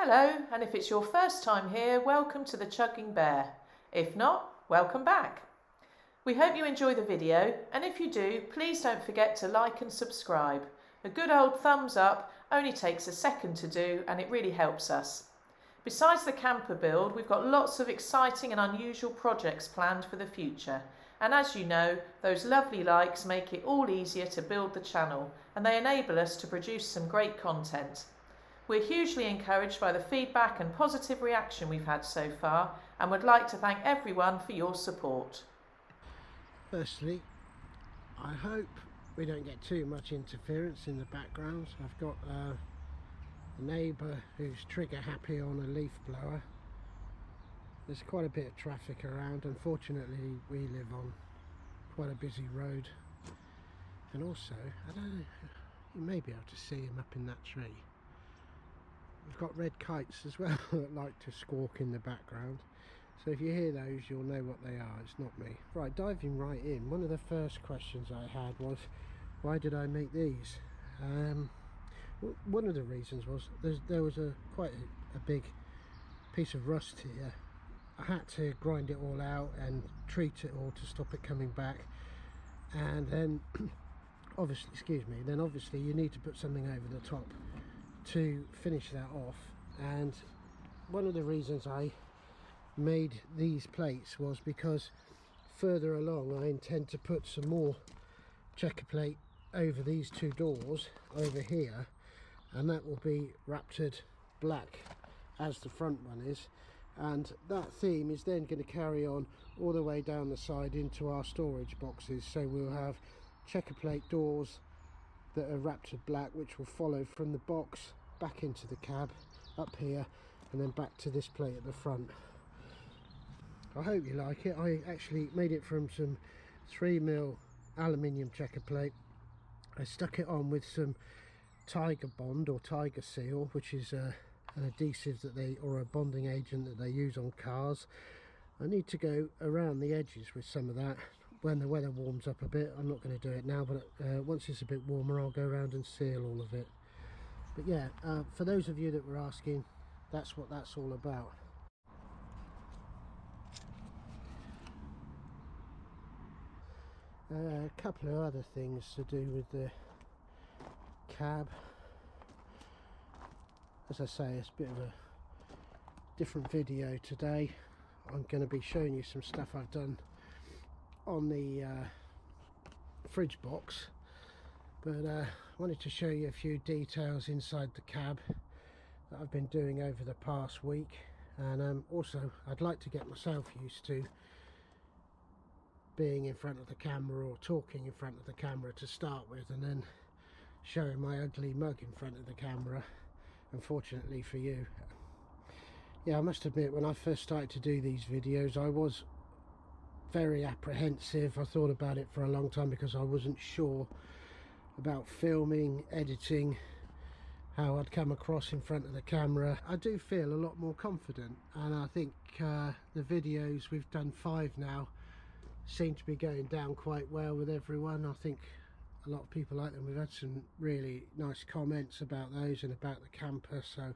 Hello, and if it's your first time here, welcome to the Chugging Bear. If not, welcome back. We hope you enjoy the video, and if you do, please don't forget to like and subscribe. A good old thumbs up only takes a second to do, and it really helps us. Besides the camper build, we've got lots of exciting and unusual projects planned for the future. And as you know, those lovely likes make it all easier to build the channel, and they enable us to produce some great content. We're hugely encouraged by the feedback and positive reaction we've had so far, and would like to thank everyone for your support. Firstly, I hope we don't get too much interference in the background. I've got a neighbour who's trigger happy on a leaf blower. There's quite a bit of traffic around. Unfortunately, we live on quite a busy road, and also, I don't know, you may be able to see him up in that tree. We've got red kites as well that like to squawk in the background, so if you hear those, you'll know what they are. It's not me. Right, diving right in, one of the first questions I had was, why did I make these? One of the reasons was there was quite a big piece of rust here. I had to grind it all out and treat it all to stop it coming back, and then obviously you need to put something over the top to finish that off. And one of the reasons I made these plates was because further along I intend to put some more checker plate over these two doors over here, and that will be raptured black as the front one is, and that theme is then going to carry on all the way down the side into our storage boxes. So we'll have checker plate doors that are raptured black, which will follow from the box back into the cab up here, and then back to this plate at the front. I hope you like it. I actually made it from some 3mm aluminium checker plate. I stuck it on with some Tiger Bond or Tiger Seal, which is an adhesive or a bonding agent that they use on cars. I need to go around the edges with some of that when the weather warms up a bit. I'm not going to do it now, but once it's a bit warmer, I'll go around and seal all of it. But yeah, for those of you that were asking, that's what that's all about. A couple of other things to do with the cab. As I say, it's a bit of a different video today. I'm going to be showing you some stuff I've done on the fridge box, but I wanted to show you a few details inside the cab that I've been doing over the past week. And also I'd like to get myself used to being in front of the camera or talking in front of the camera to start with, and then showing my ugly mug in front of the camera, unfortunately for you. Yeah, I must admit, when I first started to do these videos, I was very apprehensive. I thought about it for a long time because I wasn't sure about filming, editing, how I'd come across in front of the camera. I do feel a lot more confident, and I think the videos, we've done 5 now, seem to be going down quite well with everyone. I think a lot of people like them. We've had some really nice comments about those and about the camper, so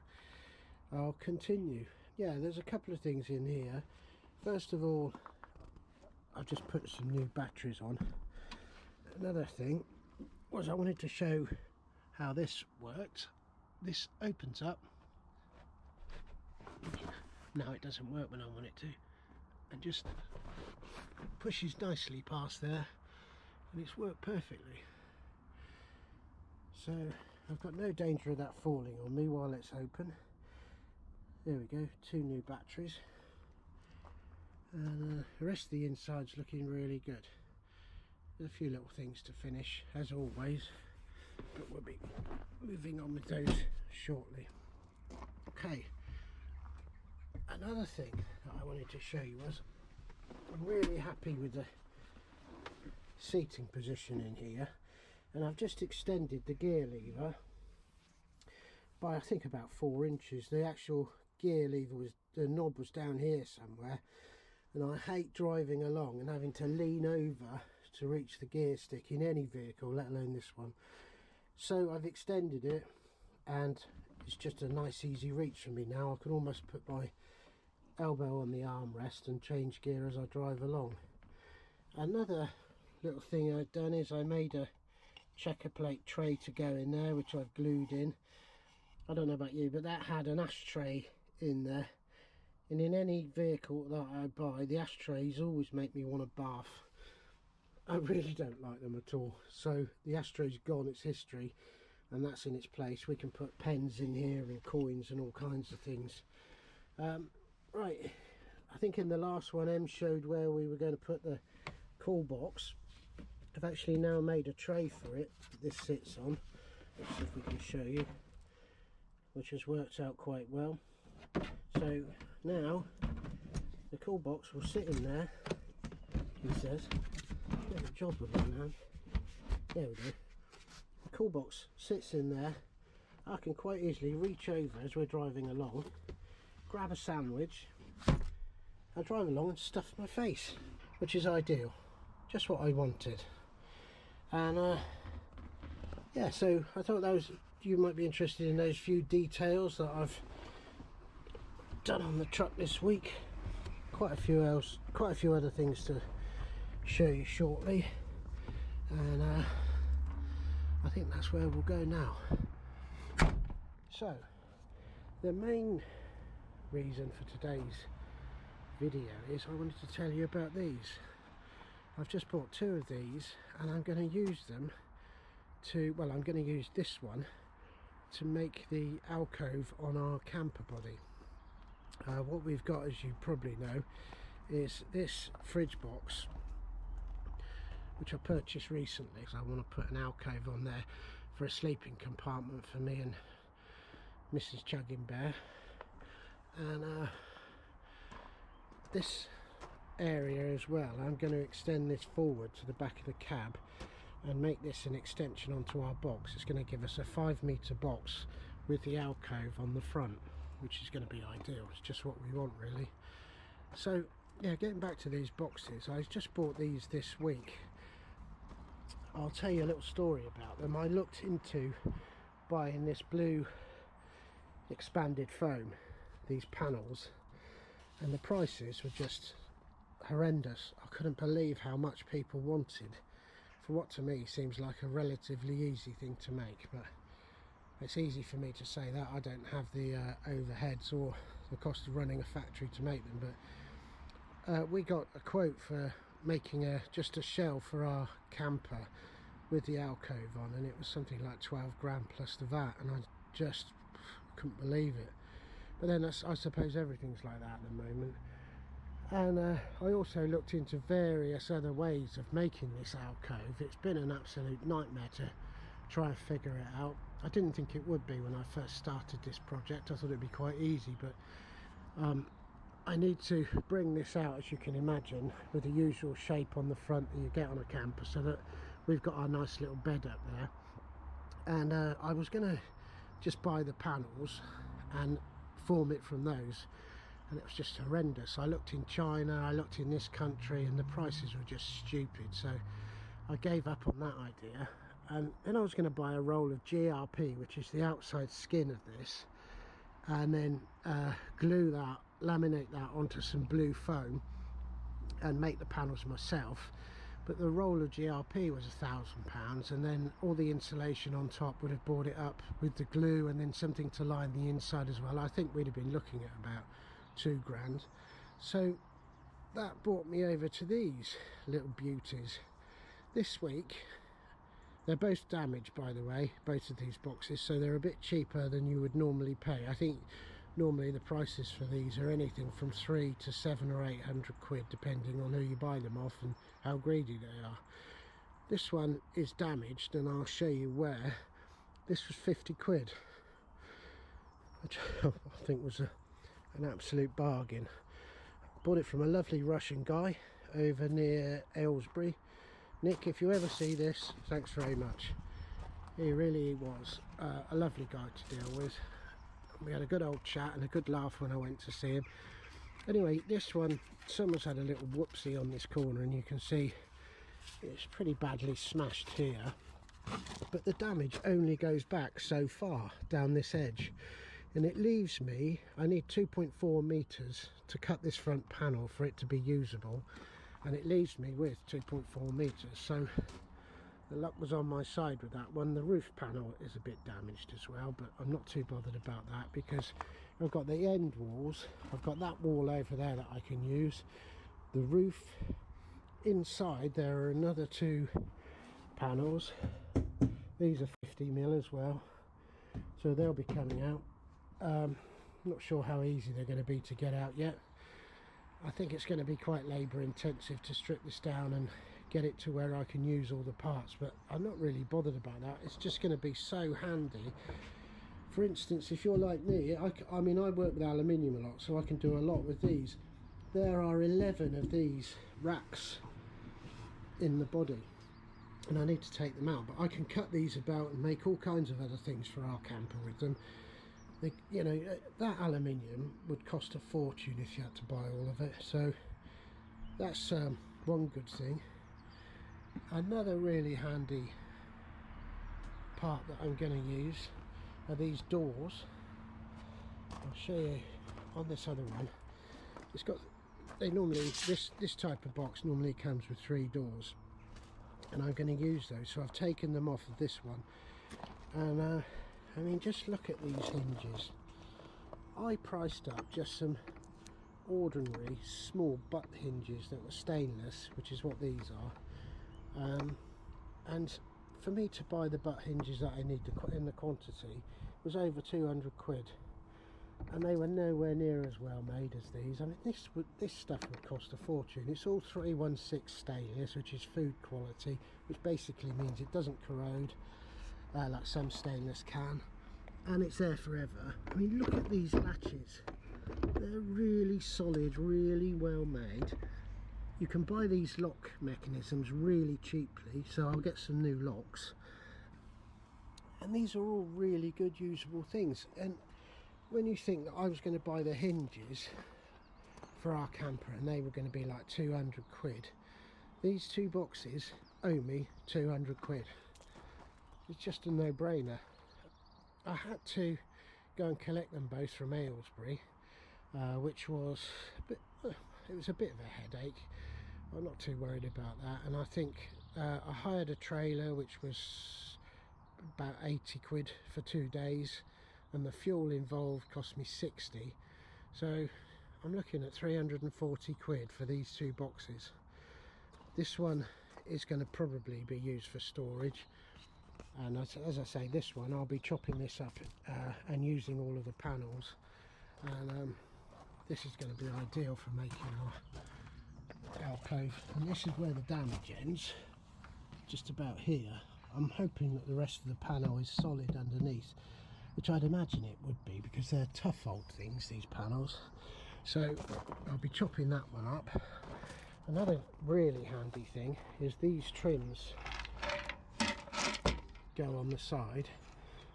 I'll continue. Yeah, there's a couple of things in here. First of all, I've just put some new batteries on. Another thing was I wanted to show how this works. This opens up. Now it doesn't work when I want it to, and just pushes nicely past there, and it's worked perfectly. So I've got no danger of that falling on me while it's open. There we go, 2 new batteries, and the rest of the inside's looking really good. There's a few little things to finish as always, but we'll be moving on with those shortly. Okay, another thing that I wanted to show you was, I'm really happy with the seating position in here, and I've just extended the gear lever by I think about 4 inches. The actual gear lever the knob was down here somewhere, and I hate driving along and having to lean over to reach the gear stick in any vehicle, let alone this one. So I've extended it, and it's just a nice easy reach for me now. I can almost put my elbow on the armrest and change gear as I drive along. Another little thing I've done is I made a checker plate tray to go in there, which I've glued in. I don't know about you, but that had an ashtray in there, and in any vehicle that I buy, the ashtrays always make me want a bath. I really don't like them at all. So the ashtray's gone, it's history, and that's in its place. We can put pens in here and coins and all kinds of things. Right, I think in the last one Em showed where we were going to put the cool box. I've actually now made a tray for it that this sits on. Let's see if we can show you, which has worked out quite well. So now the cool box will sit in there, he says. Bit of a job with one hand. There we go. The cool box sits in there. I can quite easily reach over as we're driving along, grab a sandwich and drive along and stuff my face, which is ideal. Just what I wanted. And yeah, so I thought you might be interested in those few details that I've done on the truck this week. Quite a few other things to show you shortly, and I think that's where we'll go now. So the main reason for today's video is I wanted to tell you about these. I've just bought 2 of these, and I'm going to use them to, well, I'm going to use this one to make the alcove on our camper body. What we've got, as you probably know, is this fridge box, which I purchased recently because I want to put an alcove on there for a sleeping compartment for me and Mrs. Chugging Bear. And this area as well, I'm going to extend this forward to the back of the cab and make this an extension onto our box. It's going to give us a 5-metre box with the alcove on the front, which is going to be ideal. It's just what we want, really. So yeah, getting back to these boxes, I just bought these this week. I'll tell you a little story about them. I looked into buying this blue expanded foam, these panels, and the prices were just horrendous. I couldn't believe how much people wanted for what to me seems like a relatively easy thing to make, but it's easy for me to say that. I don't have the overheads or the cost of running a factory to make them, but we got a quote for making just a shell for our camper with the alcove on, and it was something like 12 grand plus the VAT, and I just couldn't believe it. But then I suppose everything's like that at the moment. And I also looked into various other ways of making this alcove. It's been an absolute nightmare to try and figure it out. I didn't think it would be when I first started this project. I thought it'd be quite easy, but I need to bring this out, as you can imagine, with the usual shape on the front that you get on a camper, so that we've got our nice little bed up there. And I was going to just buy the panels and form it from those, and it was just horrendous. I looked in China, I looked in this country, and the prices were just stupid, so I gave up on that idea. And then I was going to buy a roll of GRP, which is the outside skin of this, and then glue that, laminate that onto some blue foam and make the panels myself. But the roll of GRP was £1,000, and then all the insulation on top would have brought it up with the glue, and then something to line the inside as well. I think we'd have been looking at about 2 grand. So that brought me over to these little beauties this week. They're both damaged, by the way, both of these boxes, so they're a bit cheaper than you would normally pay. I think normally the prices for these are anything from 300 to 700 or 800 quid, depending on who you buy them off and how greedy they are. This one is damaged, and I'll show you where. This was 50 quid, which I think was an absolute bargain. Bought it from a lovely Russian guy over near Aylesbury. Nick, if you ever see this, thanks very much. He really was a lovely guy to deal with. We had a good old chat and a good laugh when I went to see him. Anyway, this one, someone's had a little whoopsie on this corner, and you can see it's pretty badly smashed here. but the damage only goes back so far down this edge, and it leaves me, I need 2.4 meters to cut this front panel for it to be usable, and it leaves me with 2.4 meters. So the luck was on my side with that one. The roof panel is a bit damaged as well, but I'm not too bothered about that because I've got the end walls. I've got that wall over there that I can use. The roof inside, there are another 2 panels. These are 50mm as well, so they'll be coming out. Not sure how easy they're going to be to get out yet. I think it's going to be quite labour intensive to strip this down and get it to where I can use all the parts, but I'm not really bothered about that. It's just going to be so handy. For instance, if you're like me, I mean I work with aluminium a lot, so I can do a lot with these. There are 11 of these racks in the body, and I need to take them out, but I can cut these about and make all kinds of other things for our camper with them. You know, that aluminium would cost a fortune if you had to buy all of it, so that's one good thing. Another really handy part that I'm going to use are these doors. I'll show you on this other one. It's got, they normally, this type of box normally comes with 3 doors, and I'm going to use those, so I've taken them off of this one. And I mean, just look at these hinges. I priced up just some ordinary small butt hinges that were stainless, which is what these are. And for me to buy the butt hinges that I need in the quantity was over 200 quid, and they were nowhere near as well made as these. I mean, this stuff would cost a fortune. It's all 316 stainless, which is food quality, which basically means it doesn't corrode like some stainless can, and it's there forever. I mean, look at these latches. They're really solid, really well made. You can buy these lock mechanisms really cheaply, so I'll get some new locks. And these are all really good usable things. And when you think that I was going to buy the hinges for our camper and they were going to be like 200 quid, these 2 boxes owe me 200 quid. It's just a no-brainer. I had to go and collect them both from Aylesbury, which was it was a bit of a headache. I'm not too worried about that, and I think I hired a trailer which was about 80 quid for 2 days, and the fuel involved cost me 60, so I'm looking at 340 quid for these 2 boxes. This one is going to probably be used for storage, and as I say, this one I'll be chopping this up and using all of the panels, and this is going to be ideal for making our alcove. And this is where the damage ends, just about here. I'm hoping that the rest of the panel is solid underneath, which I'd imagine it would be because they're tough old things, these panels. So I'll be chopping that one up. Another really handy thing is these trims go on the side.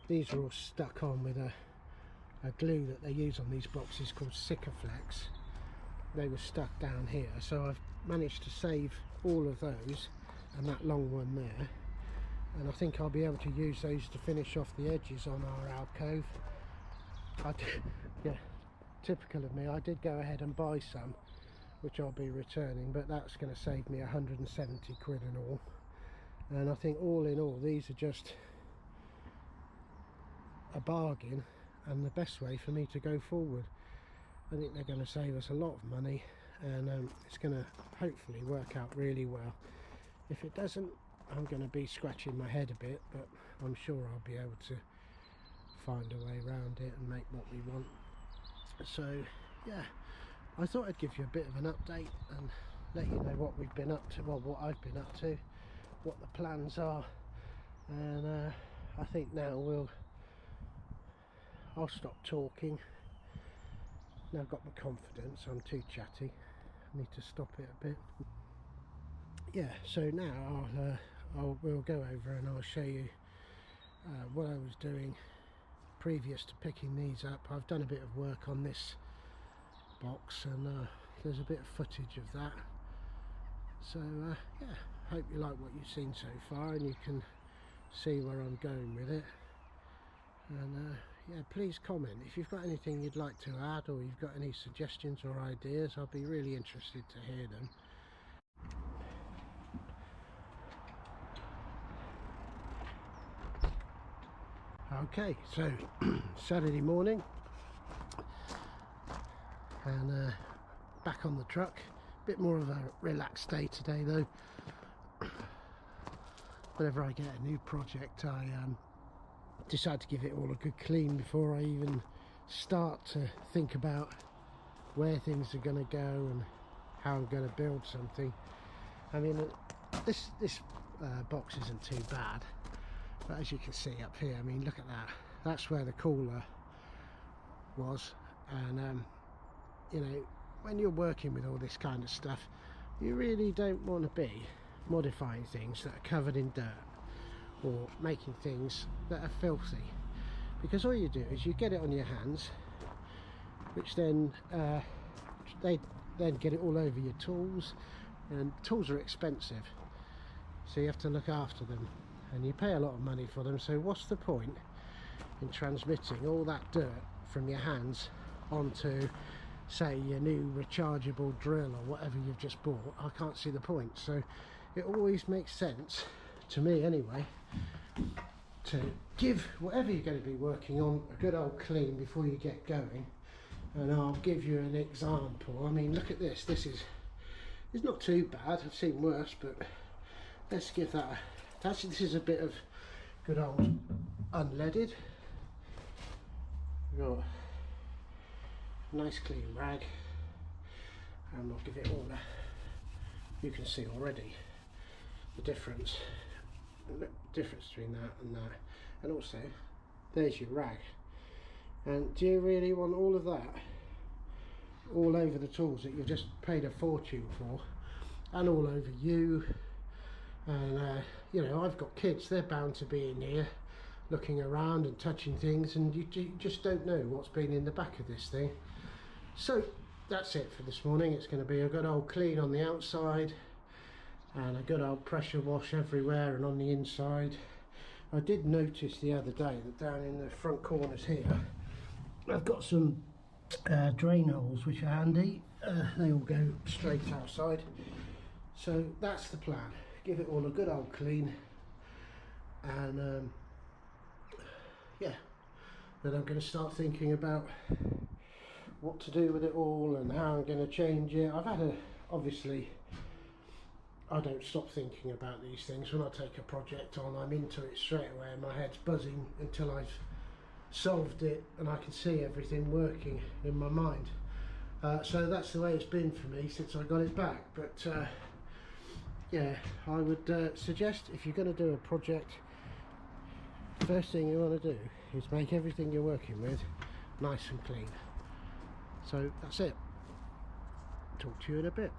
These are all stuck on with a glue that they use on these boxes called Sikaflex. They were stuck down here, so I've managed to save all of those and that long one there, and I think I'll be able to use those to finish off the edges on our alcove. Yeah, typical of me, I did go ahead and buy some which I'll be returning, but that's going to save me 170 quid in all, and I think all in all these are just a bargain and the best way for me to go forward. I think they're going to save us a lot of money, and it's going to hopefully work out really well. If it doesn't, I'm going to be scratching my head a bit, but I'm sure I'll be able to find a way around it and make what we want. So yeah, I thought I'd give you a bit of an update and let you know what we've been up to, well, what I've been up to, what the plans are, and I think now I'll stop talking. Now I've got my confidence, I'm too chatty, I need to stop it a bit. Yeah, so now we'll go over and I'll show you what I was doing previous to picking these up. I've done a bit of work on this box, and there's a bit of footage of that. So yeah, hope you like what you've seen so far, and you can see where I'm going with it. And yeah, please comment if you've got anything you'd like to add, or you've got any suggestions or ideas. I'll be really interested to hear them. Okay, so Saturday morning, and back on the truck. Bit more of a relaxed day today though. Whenever I get a new project, I decide to give it all a good clean before I even start to think about where things are going to go and how I'm going to build something. I mean, this box isn't too bad, but as you can see up here, I mean, look at that. That's where the cooler was, and you know, when you're working with all this kind of stuff, you really don't want to be modifying things that are covered in dirt or making things that are filthy, because all you do is you get it on your hands, which then they then get it all over your tools, and tools are expensive, so you have to look after them, and you pay a lot of money for them. So what's the point in transmitting all that dirt from your hands onto, say, your new rechargeable drill or whatever you've just bought? I can't see the point. So it always makes sense, to me anyway, to give whatever you're going to be working on a good old clean before you get going. And I'll give you an example. I mean, look at this. This is not too bad. I've seen worse, but let's give that a, this is a bit of good old unleaded. We've got a nice clean rag, and I'll give it all a, you can see already the difference between that and that. And also, there's your rag. And do you really want all of that all over the tools that you've just paid a fortune for, and all over you? And you know, I've got kids, they're bound to be in here looking around and touching things, and you just don't know what's been in the back of this thing. So that's it for this morning. It's going to be a good old clean on the outside and a good old pressure wash everywhere and on the inside. I did notice the other day that down in the front corners here, I've got some drain holes which are handy. They all go straight outside. So that's the plan. Give it all a good old clean, and yeah, then I'm going to start thinking about what to do with it all and how I'm going to change it. I've had obviously, I don't stop thinking about these things. When I take a project on, I'm into it straight away, and my head's buzzing until I've solved it and I can see everything working in my mind. So that's the way it's been for me since I got it back. But yeah, I would suggest, if you're going to do a project, first thing you want to do is make everything you're working with nice and clean. So that's it. Talk to you in a bit.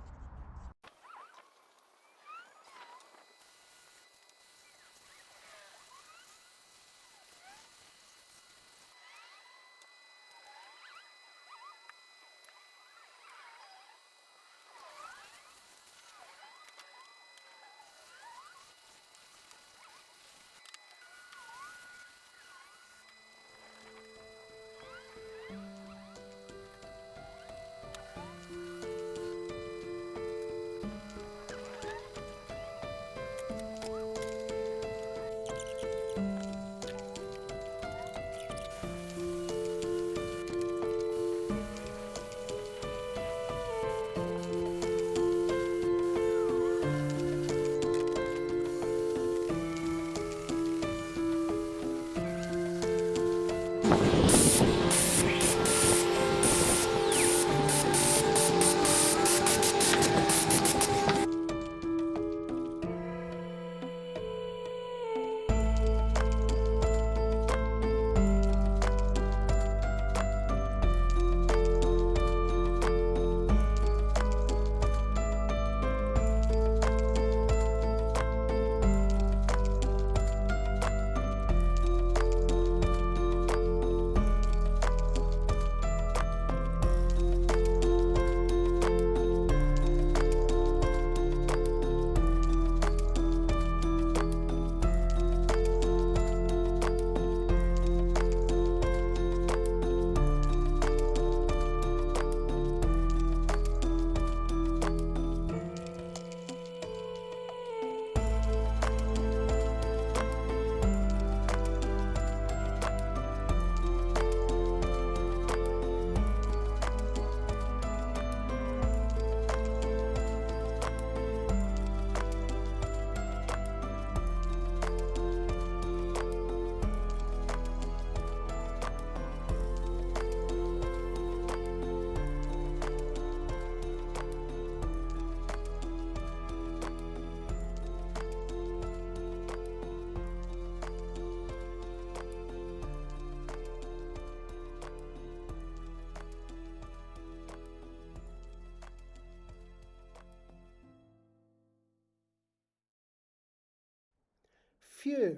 few.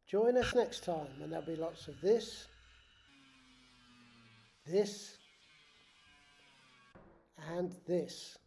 Join us next time, and there'll be lots of this, and this.